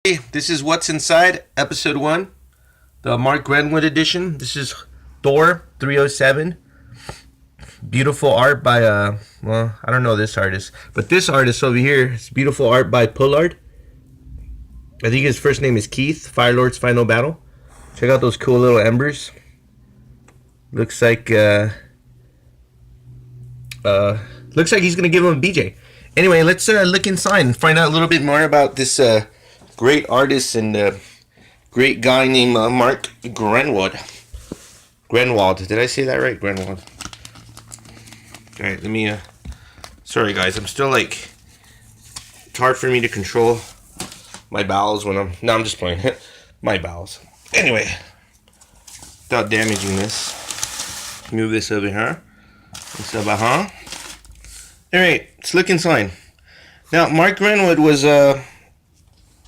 Hey, this is What's Inside, Episode 1, the Mark Grenwood edition. This is Thor 307. Beautiful art by, I don't know this artist, but this artist over here is beautiful art by Pullard. I think his first name is Keith, Firelord's Final Battle. Check out those cool little embers. Looks like, looks like he's going to give him a BJ. Anyway, let's look inside and find out a little bit more about this, great artist and great guy named Mark Grenwood. Gruenwald. Did I say that right? Gruenwald. Alright, let me, sorry guys, I'm still like, it's hard for me to control my bowels when no, I'm just playing. My bowels. Anyway, without damaging this, move this over here. Alright, let's look inside. Now, Mark Grenwood was,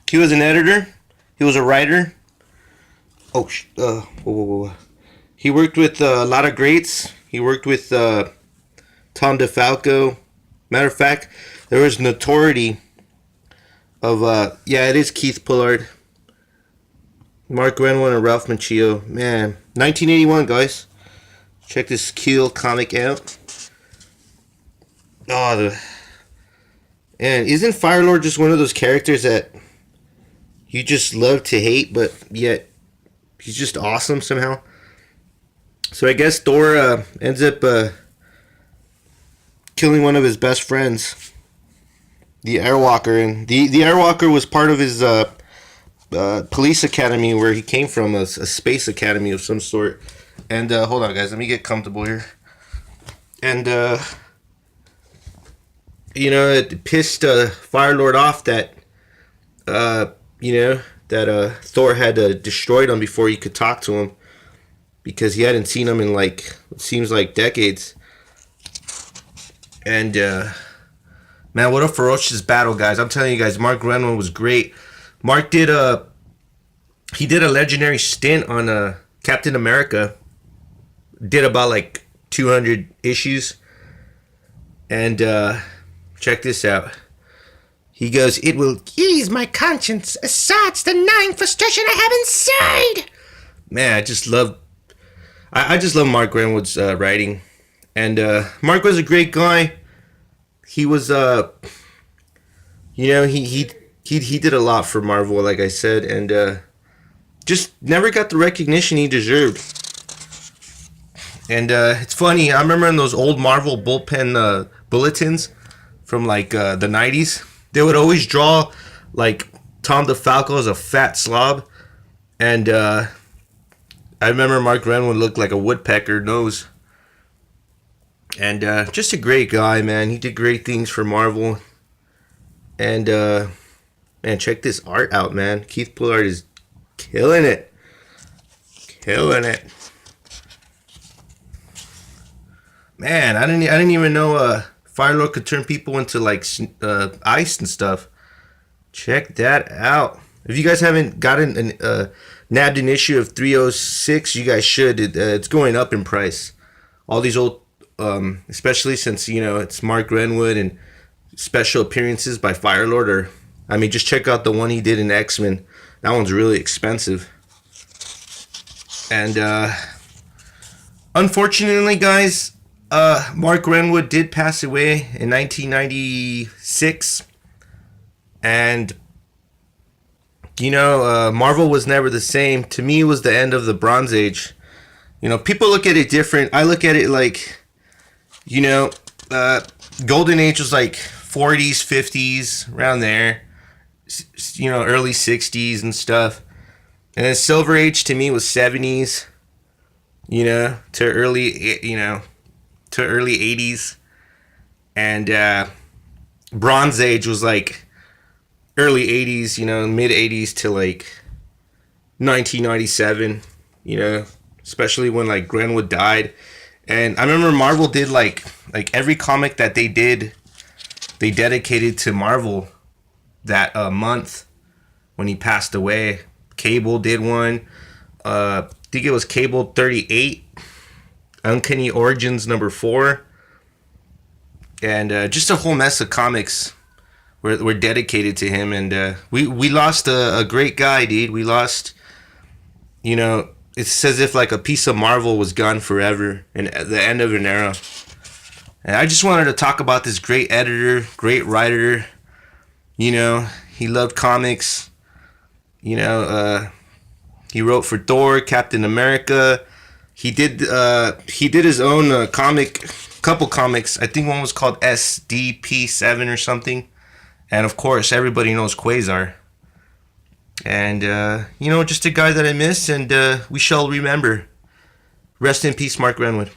he was an editor. He was a writer. Oh, whoa, whoa, whoa. He worked with a lot of greats. He worked with Tom DeFalco. Matter of fact, there was notoriety of, yeah, it is Keith Pullard. Mark Grenwood and Ralph Macchio. Man, 1981, guys. Check this cool comic out. Oh, and isn't Firelord just one of those characters that you just love to hate, but yet he's just awesome somehow? So I guess Thor ends up killing one of his best friends, the Airwalker, and the Airwalker was part of his police academy where he came from, a space academy of some sort. And hold on, guys, let me get comfortable here. And you know, it pissed Firelord off that you know, that Thor had destroyed him before he could talk to him, because he hadn't seen him in like, it seems like decades. And man, what a ferocious battle, guys. I'm telling you guys, Mark Grenwood was great. Mark did he did a legendary stint on Captain America. Did about like 200 issues. And check this out. He goes, "It will ease my conscience, assuage the gnawing frustration I have inside." Man, I just love Mark Grenwood's writing. And Mark was a great guy. He was, you know, he did a lot for Marvel, like I said, and just never got the recognition he deserved. And it's funny, I remember in those old Marvel bullpen bulletins from like the 90s, they would always draw like Tom DeFalco as a fat slob. And I remember Mark Grenwood looked like a woodpecker nose. And just a great guy, man. He did great things for Marvel. And man, check this art out, man. Keith Pullard is killing it. Killing it. Man, I didn't even know Firelord could turn people into like ice and stuff. Check that out. If you guys haven't gotten nabbed an issue of 306, you guys should. It's going up in price. All these old, especially since, you know, it's Mark Grenwood and special appearances by Firelord. Or, I mean, just check out the one he did in X-Men. That one's really expensive. And unfortunately, guys, Mark Grenwood did pass away in 1996. And, you know, Marvel was never the same. To me, it was the end of the Bronze Age. You know, people look at it different. I look at it like, you know, Golden Age was like 40s, 50s, around there. You know, early 60s and stuff. And then Silver Age to me was 70s. You know, to early, you know, to early 80s. And Bronze Age was like early 80s, you know, mid 80s to like 1997, you know, especially when like Grenwood died. And I remember Marvel did like every comic that they did, they dedicated to Marvel that month when he passed away. Cable did one. I think it was Cable 38. Uncanny Origins number 4. And just a whole mess of comics we're dedicated to him, and we lost a great guy, dude. We lost, you know, it's as if like a piece of Marvel was gone forever and at the end of an era. And I just wanted to talk about this great editor, great writer. You know, he loved comics. You know, he wrote for Thor, Captain America. He did his own couple comics. I think one was called SDP7 or something. And of course, everybody knows Quasar. And you know, just a guy that I miss, and we shall remember. Rest in peace, Mark Renwood.